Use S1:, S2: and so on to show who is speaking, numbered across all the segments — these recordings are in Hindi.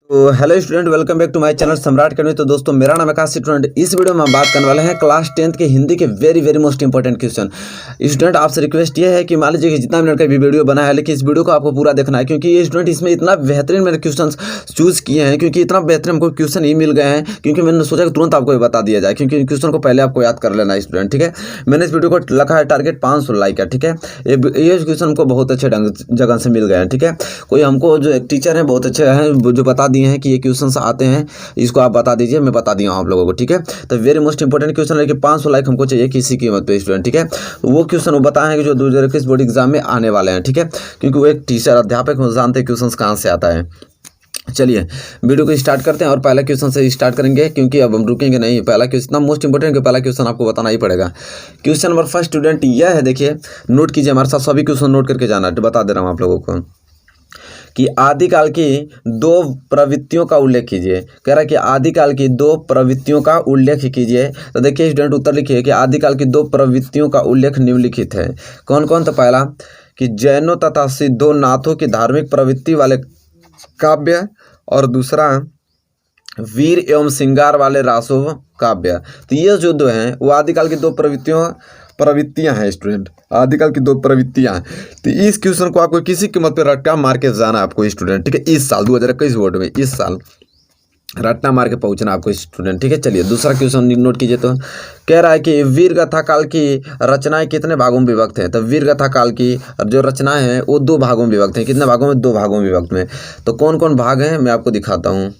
S1: तो hello student, welcome back to my channel Samrat Academy. तो दोस्तों, मेरा नाम है आकाश स्टूडेंट। इस वीडियो में हम बात करने वाले हैं क्लास 10th के हिंदी के very most important question. Student, आपसे रिक्वेस्ट ये है कि मान लीजिए कि जितना मिनट का भी वीडियो बना है, लेकिन इस वीडियो को आपको पूरा देखना है, क्योंकि ये स्टूडेंट इसमें इतना बेहतरीन मैंने क्वेश्चन चूज़ किए हैं, क्योंकि इतना बेहतरीन हमको क्वेश्चन ही मिल गए हैं, क्योंकि मैंने सोचा कि तुरंत आपको ये बता दिया जाए, क्योंकि क्वेश्चन को पहले आपको याद कर लेना है स्टूडेंट। ठीक है, मैंने इस वीडियो को रखा है टारगेट 500 लाइक का। ठीक है, ये क्वेश्चन हमको बहुत अच्छे जगह से मिल गए हैं। ठीक है, कोई हमको जो एक टीचर हैं बहुत अच्छे हैं, जो बता दिए हैं कि ये क्वेश्चन आते हैं, इसको आप बता दीजिए, मैं बता दिया हूँ आप लोगों को। ठीक है, तो वेरी मोस्ट इंपॉर्टेंट क्वेश्चन है कि 500 लाइक हमको चाहिए किसी कीमत पे स्टूडेंट। ठीक है, वो क्वेश्चन वो बताए हैं कि जो 2021 बोर्ड एग्जाम में आने वाले हैं। ठीक है, क्योंकि वो एक टीचर अध्यापक वो जानते हैं क्वेश्चन कहाँ से आता है। चलिए वीडियो को स्टार्ट करते हैं और पहला क्वेश्चन से स्टार्ट करेंगे, क्योंकि अब हम रुकेंगे नहीं। पहला क्वेश्चन इतना मोस्ट इंपॉर्टेंट कि पहला क्वेश्चन आपको बताना ही पड़ेगा। क्वेश्चन नंबर फर्स्ट स्टूडेंट यह है, देखिए नोट कीजिए, हमारे साथ सभी क्वेश्चन नोट करके जाना है। बता दे रहा हूँ आप लोगों को कि आदिकाल की दो प्रवृत्तियों का उल्लेख कीजिए। कह रहा है कि आदिकाल की दो प्रवृत्तियों का उल्लेख कीजिए। तो देखिए स्टूडेंट, उत्तर लिखिए कि आदिकाल की दो प्रवृत्तियों का उल्लेख निम्नलिखित है। कौन कौन? तो पहला कि जैनों तथा सिद्धों नाथों की धार्मिक प्रवृत्ति वाले काव्य, और दूसरा वीर एवं श्रृंगार वाले रासो काव्य। तो ये जो दो हैं वो आदिकाल की दो प्रवृत्तियां हैं स्टूडेंट, आदिकाल की दो प्रवृत्तियां हैं। तो इस क्वेश्चन को आपको किसी कीमत पर रट्टा मार के जाना है आपको स्टूडेंट। ठीक है, इस साल 2021 बोर्ड में इस साल रट्टा मार के पहुंचना आपको स्टूडेंट। ठीक है, चलिए दूसरा क्वेश्चन नोट कीजिए। तो कह रहा है कि वीर गाथा काल की रचनाएं कितने भागों में विभक्त हैं? तो वीर गाथा काल की जो रचनाएं हैं वो 2 भागों में विभक्त हैं। कितने भागों में? 2 भागों में विभक्त में। तो कौन कौन भाग हैं मैं आपको दिखाता हूँ।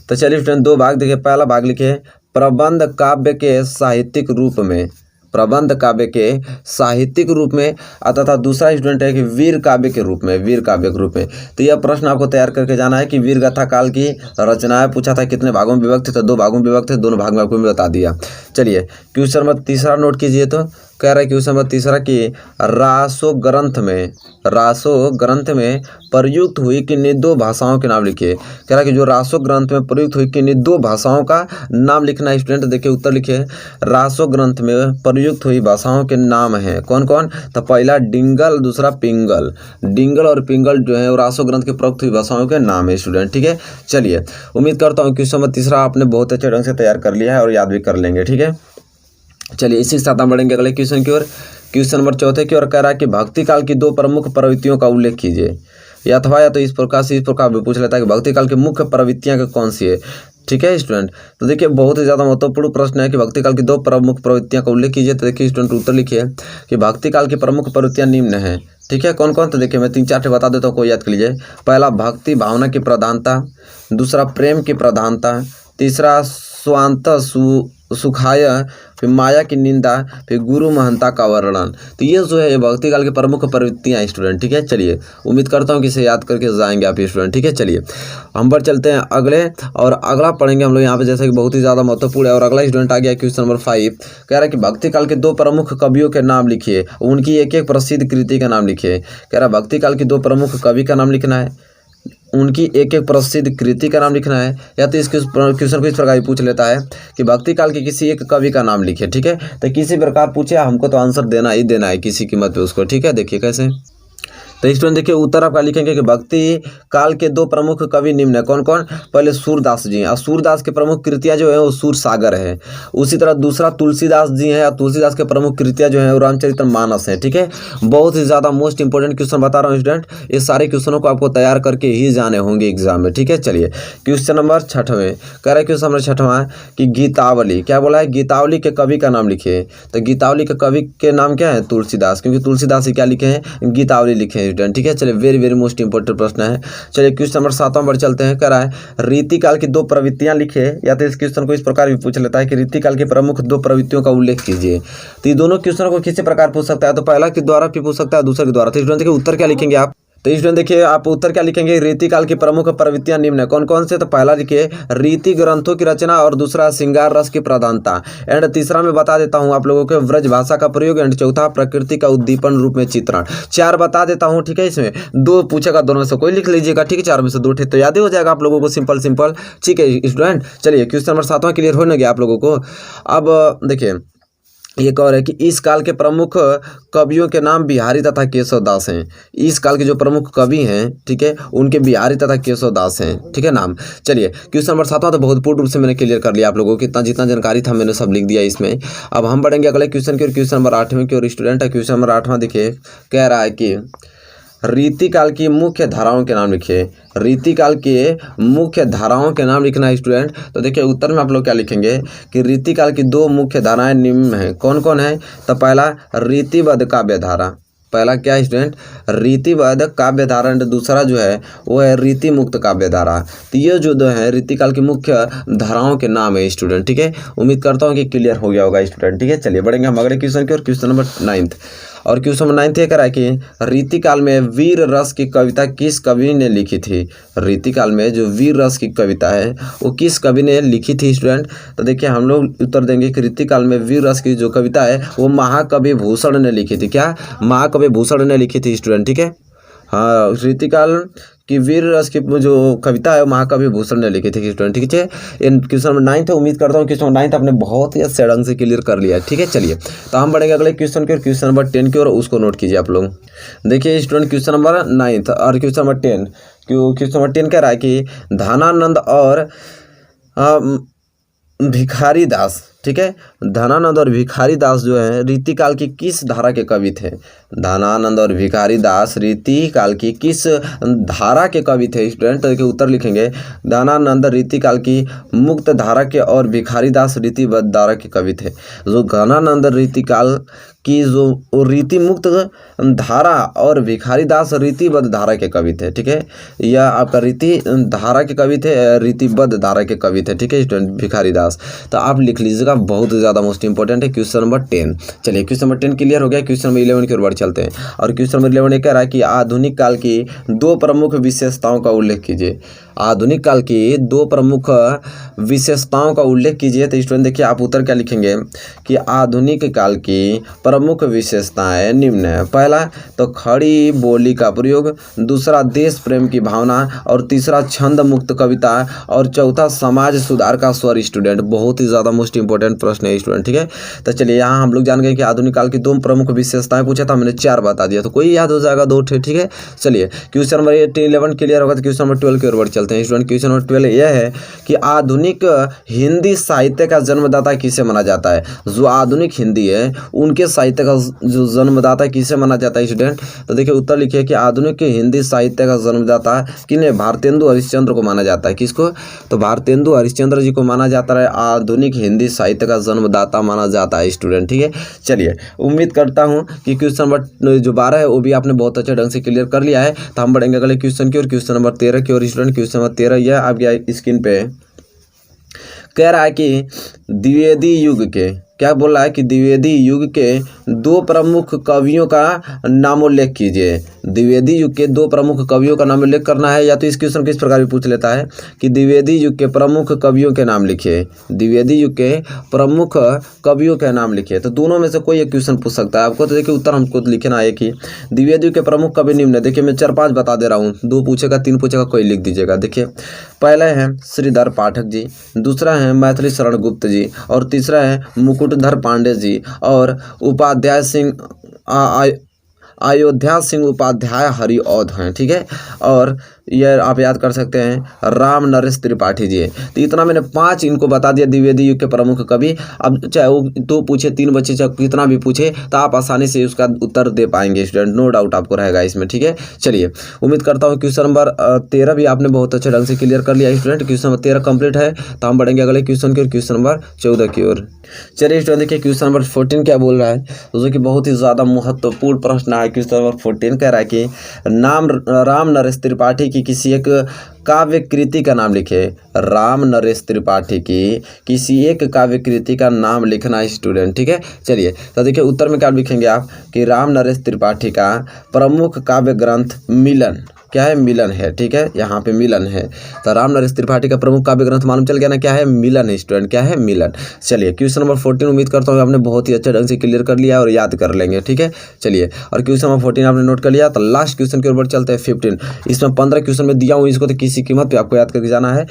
S1: तो चलिए स्टूडेंट, 2 भाग देखिए। पहला भाग लिखे प्रबंध काव्य के साहित्यिक रूप में, प्रबंध काव्य के साहित्यिक रूप में, तथा दूसरा स्टूडेंट है कि वीर काव्य के रूप में, वीर काव्य के रूप में। तो यह प्रश्न आपको तैयार करके जाना है कि वीर गाथा काल की रचनाएं पूछा था कितने भागों में विभक्त थे? तो 2 भागों में विभक्त थे, दोनों भाग में आपको बता दिया। चलिए क्वेश्चन नंबर तीसरा नोट कीजिए। तो कह रहा है क्वेश्चन नंबर तीसरा कि रासो ग्रंथ में प्रयुक्त हुई किन्हीं 2 भाषाओं के नाम लिखिए। कह रहा है कि जो रासो ग्रंथ में प्रयुक्त हुई किन्हीं 2 भाषाओं का नाम लिखना है स्टूडेंट। देखिए उत्तर लिखिए, रासो ग्रंथ में प्रयुक्त हुई भाषाओं के नाम हैं कौन कौन? तो पहला डिंगल, दूसरा पिंगल। डिंगल और पिंगल जो है वो रासो ग्रंथ के प्रयुक्त हुई भाषाओं के नाम है स्टूडेंट। ठीक है, चलिए उम्मीद करता हूँ क्वेश्चन नंबर तीसरा आपने बहुत अच्छे ढंग से तैयार कर लिया है और याद भी कर लेंगे। ठीक है, चलिए इसी के साथ हम बढ़ेंगे अगले क्वेश्चन की ओर। क्वेश्चन नंबर चौथे की ओर कह रहा है कि भक्ति काल की 2 प्रमुख प्रवृत्तियों का उल्लेख कीजिए। या तो इस प्रकार भी पूछ लेता है कि भक्ति काल की मुख्य प्रवृत्तियां कौन सी है। ठीक है स्टूडेंट, तो देखिए बहुत ही ज़्यादा महत्वपूर्ण प्रश्न है कि भक्ति काल की 2 प्रमुख प्रवृत्तियां का उल्लेख कीजिए। तो देखिए स्टूडेंट उत्तर लिखिए कि भक्ति काल की प्रमुख प्रवृत्तियां निम्न हैं। ठीक है, कौन कौन? तो देखिए मैं 3-4 बता देता हूँ, कोई याद कर लीजिए। पहला भक्ति भावना की प्रधानता, दूसरा प्रेम की प्रधानता, तीसरा स्वांत सुखाय, फिर माया की निंदा, फिर गुरु महंता का वर्णन। तो ये जो है भक्ति काल की प्रमुख प्रवृत्तियां स्टूडेंट। ठीक है, चलिए उम्मीद करता हूँ कि इसे याद करके जाएंगे आप स्टूडेंट। ठीक है, चलिए हम बढ़ चलते हैं अगले, और अगला पढ़ेंगे हम लोग यहाँ पे, जैसे कि बहुत ही ज़्यादा महत्वपूर्ण है। और अगला स्टूडेंट आ गया क्वेश्चन नंबर 5। कह रहा है कि भक्ति काल के 2 प्रमुख कवियों के नाम लिखिए, उनकी एक प्रसिद्ध कृति का नाम लिखिए। कह रहा है भक्ति काल की 2 प्रमुख कवि का नाम लिखना है, उनकी एक प्रसिद्ध कृति का नाम लिखना है। या तो इस क्वेश्चन को इस प्रकार पूछ लेता है कि भक्ति काल के किसी एक कवि का नाम लिखिए। ठीक है, तो किसी प्रकार पूछे हमको तो आंसर देना ही देना है किसी कीमत पे उसको। ठीक है, देखिए कैसे। तो स्टूडेंट देखिए उत्तर आपका लिखेंगे कि भक्ति काल के 2 प्रमुख कवि निम्न है। कौन कौन? पहले सूरदास जी हैं, और सूरदास के प्रमुख कृतियाँ जो है वो सूर सागर है। उसी तरह दूसरा तुलसीदास जी हैं, और तुलसीदास के प्रमुख कृतियाँ जो है वो रामचरितमानस है। ठीक है, बहुत ही ज़्यादा मोस्ट इंपॉर्टेंट क्वेश्चन बता रहा हूँ स्टूडेंट। ये सारे क्वेश्चनों को आपको तैयार करके ही जाने होंगे एग्जाम में। ठीक है, चलिए क्वेश्चन नंबर 6वें कह रहा है, क्वेश्चन नंबर 6वां कि गीतावली, क्या बोला है? गीतावली के कवि का नाम लिखिए। तो गीतावली के कवि के नाम क्या है? तुलसीदास, क्योंकि तुलसीदास ही क्या लिखे हैं? गीतावली लिखे हैं स्टूडेंट। ठीक है, चलिए वेरी मोस्ट इंपॉर्टेंट प्रश्न है। चलिए क्वेश्चन नंबर 7वां पर चलते हैं। कह रहा है रीति काल की 2 प्रवृत्तियां लिखे। या तो इस क्वेश्चन को इस प्रकार भी पूछ लेता है कि रीति काल की प्रमुख 2 प्रवृत्तियों का उल्लेख कीजिए। तो ये दोनों क्वेश्चन को किसी प्रकार पूछ सकता है, तो पहला के द्वारा भी पूछ सकता है, दूसरे के द्वारा। तो स्टूडेंट देखिए उत्तर क्या लिखेंगे आप? तो स्टूडेंट देखिए आप उत्तर क्या लिखेंगे? रीति काल की प्रमुख प्रवृत्तियां निम्न है। कौन कौन से? तो पहला लिखिए रीति ग्रंथों की रचना, और दूसरा श्रृंगार रस की प्रधानता, एंड तीसरा मैं बता देता हूं आप लोगों को व्रज भाषा का प्रयोग, एंड चौथा प्रकृति का उद्दीपन रूप में चित्रण। 4 बता देता हूं। ठीक है, इसमें 2 पूछेगा, दोनों में से कोई लिख लीजिएगा। ठीक है, 4 में से 2 तो याद ही हो जाएगा आप लोगों को, सिंपल। ठीक है स्टूडेंट, चलिए क्वेश्चन नंबर 7वां क्लियर हो ना गया आप लोगों को। अब देखिए एक और है कि इस काल के प्रमुख कवियों के नाम बिहारी तथा केशव दास हैं। इस काल के जो प्रमुख कवि हैं, ठीक है, उनके बिहारी तथा केशव दास हैं, ठीक है नाम। चलिए क्वेश्चन नंबर 7वां तो बहुत पूर्ण रूप से मैंने क्लियर कर लिया आप लोगों को, कितना जितना जानकारी था मैंने सब लिख दिया इसमें। अब हम बढ़ेंगे अगले क्वेश्चन की ओर, क्वेश्चन नंबर 8वें की ओर। स्टूडेंट है क्वेश्चन नंबर 8वां देखिए, कह रहा है कि रीतिकाल की मुख्य धाराओं के नाम लिखिए। रीतिकाल के मुख्य धाराओं के नाम लिखना है स्टूडेंट। तो देखिए उत्तर में आप लोग क्या लिखेंगे कि रीतिकाल की 2 मुख्य धाराएं निम्न हैं। कौन कौन है? तो पहला रीतिबद्ध काव्य धारा, पहला क्या है स्टूडेंट? रीतिबद्ध काव्य धारा। दूसरा जो है वो है रीति मुक्त काव्य धारा। तो ये जो दो है रीतिकाल की मुख्य धाराओं के नाम है स्टूडेंट, ठीक है। उम्मीद करता हूँ कि क्लियर हो गया होगा स्टूडेंट, ठीक है। चलिए बढ़ेंगे हम अगले क्वेश्चन की ओर, क्वेश्चन नंबर 9। और क्वेश्चन नंबर 9 ये कह रहा है कि रीतिकाल में वीर रस की कविता किस कवि ने लिखी थी? रीतिकाल में जो वीर रस की कविता है वो किस कवि ने लिखी थी स्टूडेंट? तो देखिए हम लोग उत्तर देंगे कि रीतिकाल में वीर रस की जो कविता है वो महाकवि भूषण ने लिखी थी। क्या? महाकवि भूषण ने लिखी थी स्टूडेंट, ठीक है। हाँ, रीतिकाल कि वीर रस की जो कविता है महाकवि भूषण ने लिखी थी स्टूडेंट, ठीक है। इन क्वेश्चन नंबर 9 है। उम्मीद करता हूँ क्वेश्चन नंबर 9 आपने बहुत ही अच्छे ढंग से क्लियर कर लिया है, ठीक है। चलिए तो हम बढ़ेंगे अगले क्वेश्चन की ओर, क्वेश्चन नंबर 10 की ओर। उसको नोट कीजिए आप लोग। देखिए स्टूडेंट क्वेश्चन नंबर 9 और क्वेश्चन नंबर 10, क्वेश्चन नंबर 10 कह रहा है कि धनानंद और भिखारी दास, ठीक है, धनानंद और भिखारी दास जो है रीतिकाल की किस धारा के कवि थे? धनानंद और भिखारी दास रीतिकाल की किस धारा के कवि थे स्टूडेंट? तो देखिए उत्तर लिखेंगे, धनानंद रीतिकाल की मुक्त धारा के और भिखारी दास रीतिबद्ध धारा के कवि थे। जो धनानंद रीतिकाल की जो रीति मुक्त धारा और भिखारी दास रीतिबद्ध धारा के कवि थे, ठीक है। यह आपका रीति धारा के कवि थे, रीतिबद्ध धारा के कवि थे, ठीक है स्टूडेंट, भिखारी दास। तो आप लिख लीजिएगा, बहुत ज़्यादा मोस्ट इंपॉर्टेंट है क्वेश्चन नंबर 10। चलिए क्वेश्चन नंबर 10 क्लियर हो गया। क्वेश्चन नंबर 11 की ओर बढ़ चलते हैं। और क्वेश्चन नंबर 11 ये कह रहा है कि आधुनिक काल की 2 प्रमुख विशेषताओं का उल्लेख कीजिए। आधुनिक काल की 2 प्रमुख विशेषताओं का उल्लेख कीजिए। तो स्टूडेंट देखिए आप उत्तर क्या लिखेंगे कि आधुनिक काल की प्रमुख विशेषताएं निम्न है। पहला तो खड़ी बोली का प्रयोग, दूसरा देश प्रेम की भावना, और तीसरा छंद मुक्त कविता, और चौथा समाज सुधार का स्वर स्टूडेंट। बहुत ही ज़्यादा मोस्ट इंपॉर्टेंट प्रश्न है स्टूडेंट, ठीक है। तो चलिए यहाँ हम लोग जान गए कि आधुनिक काल की 2 प्रमुख विशेषताएं पूछा था, मैंने 4 बता दिया, तो कोई याद हो जाएगा 2 ठे, ठीक है। चलिए क्वेश्चन नंबर 11 क्लियर होगा। तो क्वेश्चन नंबर 12 की ओर बढ़ चलते हैं स्टूडेंट। क्वेश्चन नंबर 12 यह है कि आधुनिक हिंदी साहित्य का जन्मदाता किसे माना जाता है? जो आधुनिक हिंदी है उनके साहित्य का जो जन्मदाता किसे माना जाता है स्टूडेंट? तो देखिए उत्तर लिखिए कि आधुनिक हिंदी साहित्य का जन्मदाता किन्हें? भारतेंदु हरिश्चंद्र को माना जाता है। किसको? तो भारतेंदु हरिश्चंद्र जी को माना जाता है आधुनिक हिंदी साहित्य का जन्मदाता माना जाता है स्टूडेंट, ठीक है। चलिए उम्मीद करता हूँ कि क्वेश्चन नंबर जो 12 है वो भी आपने बहुत अच्छे ढंग से क्लियर कर लिया है। तो हम बढ़ेंगे अगले क्वेश्चन की ओर, क्वेश्चन नंबर 13 की ओर स्टूडेंट। क्वेश्चन नंबर 13 यह आप स्क्रीन पे कह रहा है कि द्विवेदी युग के, क्या बोल रहा है कि द्विवेदी युग के 2 प्रमुख कवियों का नामोल्लेख कीजिए। द्विवेदी युग के 2 प्रमुख कवियों का नाम उल्लेख करना है। या तो इस क्वेश्चन किस प्रकार भी पूछ लेता है कि द्विवेदी युग के प्रमुख कवियों के नाम लिखिए। द्विवेदी युग के प्रमुख कवियों के नाम लिखिए। तो दोनों में से कोई एक क्वेश्चन पूछ सकता है आपको। तो देखिए उत्तर हमको लिखना है कि द्विवेदी युग के प्रमुख कवि निम्न। देखिए मैं 4-5 बता दे रहा हूँ, 2 पूछेगा 3 पूछेगा, कोई लिख दीजिएगा। देखिए पहला है श्रीधर पाठक जी, दूसरा है मैथिली शरण गुप्त जी, और तीसरा है मुकुटधर पांडे जी, और उपाध्याय सिंह अयोध्या सिंह उपाध्याय हरिऔध हैं, ठीक है। और यह आप याद कर सकते हैं राम नरेश त्रिपाठी जी। तो इतना मैंने 5 इनको बता दिया द्विवेदी युग के प्रमुख कवि। अब चाहे वो 2 पूछे 3 बच्चे चाहे कितना भी पूछे तो आप आसानी से उसका उत्तर दे पाएंगे स्टूडेंट, नो डाउट आपको रहेगा इसमें, ठीक है। चलिए उम्मीद करता हूँ क्वेश्चन नंबर 13 भी आपने बहुत अच्छे ढंग से क्लियर कर लिया स्टूडेंट। क्वेश्चन नंबर 13 कंप्लीट है। तो हम बढ़ेंगे अगले क्वेश्चन की ओर, क्वेश्चन नंबर 14 की ओर। चलिए स्टूडेंट देखिए क्वेश्चन नंबर 14 क्या बोल रहा है, जो कि बहुत ही ज़्यादा महत्वपूर्ण प्रश्न है। क्वेश्चन नंबर 14 कह रहा है कि राम नरेश त्रिपाठी की किसी एक काव्य कृति का नाम लिखे। राम नरेश त्रिपाठी की किसी एक काव्य कृति का नाम लिखना है स्टूडेंट, ठीक है। चलिए तो देखिए उत्तर में क्या लिखेंगे आप कि राम नरेश त्रिपाठी का प्रमुख काव्य ग्रंथ मिलन। क्या है, मिलन है। ठीक है, यहाँ पे मिलन है। तो राम नरेश त्रिपाठी का प्रमुख काव्य ग्रंथ मालूम चल गया ना, क्या है, मिलन है स्टूडेंट, क्या है, मिलन। चलिए क्वेश्चन नंबर 14 उम्मीद करता हूँ आपने बहुत ही अच्छे ढंग से क्लियर कर लिया और याद कर लेंगे। ठीक है, चलिए और क्वेश्चन नंबर 14 आपने नोट कर लिया, तो लास्ट क्वेश्चन के ऊपर चलते हैं 15। इसमें 15 क्वेश्चन में दिया हूँ, इसको तो किसी कीमत पे आपको याद करके जाना है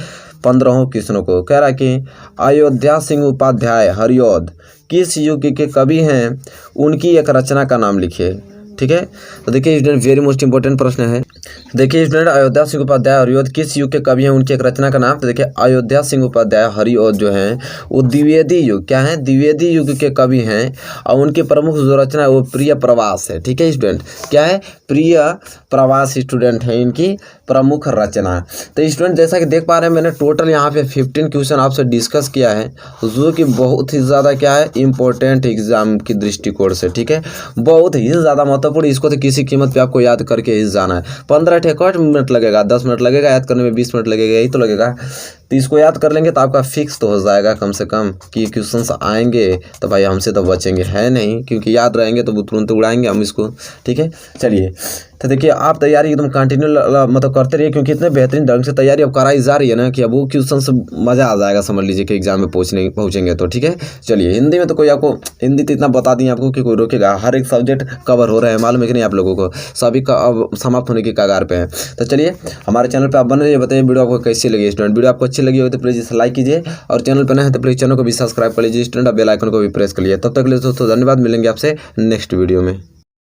S1: 15 क्वेश्चनों को। कह रहा है कि अयोध्या सिंह उपाध्याय हरिऔध किस युग के कवि हैं, उनकी एक रचना का नाम लिखिए। ठीक है, तो देखिए स्टूडेंट वेरी मोस्ट इंपॉर्टेंट प्रश्न है। देखिए स्टूडेंट अयोध्या सिंह उपाध्याय हरिऔध किस युग के कवि हैं, उनकी एक रचना का नाम। तो देखिए अयोध्या सिंह उपाध्याय हरिऔध जो हैं वो द्विवेदी युग, क्या है, द्विवेदी युग के कवि हैं और उनकी प्रमुख जो रचना है वो प्रिय प्रवास है। ठीक है स्टूडेंट, क्या है, प्रिय प्रवास स्टूडेंट है इनकी प्रमुख रचना। तो स्टूडेंट जैसा कि देख पा रहे हैं मैंने टोटल यहाँ पे 15 क्वेश्चन आपसे डिस्कस किया है जो कि बहुत ही ज़्यादा क्या है इंपॉर्टेंट एग्जाम की दृष्टिकोण से। ठीक है, बहुत ही ज़्यादा महत्वपूर्ण, इसको तो किसी कीमत पे आपको याद करके ही जाना है। 15 मिनट लगेगा, 10 मिनट लगेगा याद करने में, 20 मिनट लगेगा, यही तो लगेगा। तो इसको याद कर लेंगे तो आपका फिक्स तो हो जाएगा कम से कम कि क्वेश्चंस आएंगे तो भाई हमसे तो बचेंगे है नहीं, क्योंकि याद रहेंगे तो तुरंत उड़ाएंगे हम इसको। ठीक है, चलिए तो देखिए आप तैयारी एकदम कंटिन्यू मतलब करते रहिए, क्योंकि इतने बेहतरीन ढंग से तैयारी अब कराई जा रही है ना कि अब वो क्वेश्चन से मज़ा आ जाएगा, समझ लीजिए कि एग्जाम में पहुँचेंगे तो। ठीक है, चलिए हिंदी में तो कोई आपको हिंदी तो इतना बता दिए आपको कि कोई रोकेगा, हर एक सब्जेक्ट कवर हो रहे हैं, मालूम है कि नहीं आप लोगों को, सभी का अब समाप्त होने की कगार पे हैं। तो चलिए हमारे चैनल पर आप बने रहिए, बताइए वीडियो आपको कैसी लगी स्टूडेंट। वीडियो आपको अच्छी लगी हो तो प्लीज़ इसे लाइक कीजिए और चैनल पर नए हैं तो प्लीज़ चैनल को भी सब्सक्राइब कर लीजिए स्टूडेंट, और बेल आइकन को भी प्रेस कर लीजिए। तब तक के लिए दोस्तों धन्यवाद, मिलेंगे आपसे नेक्स्ट वीडियो में।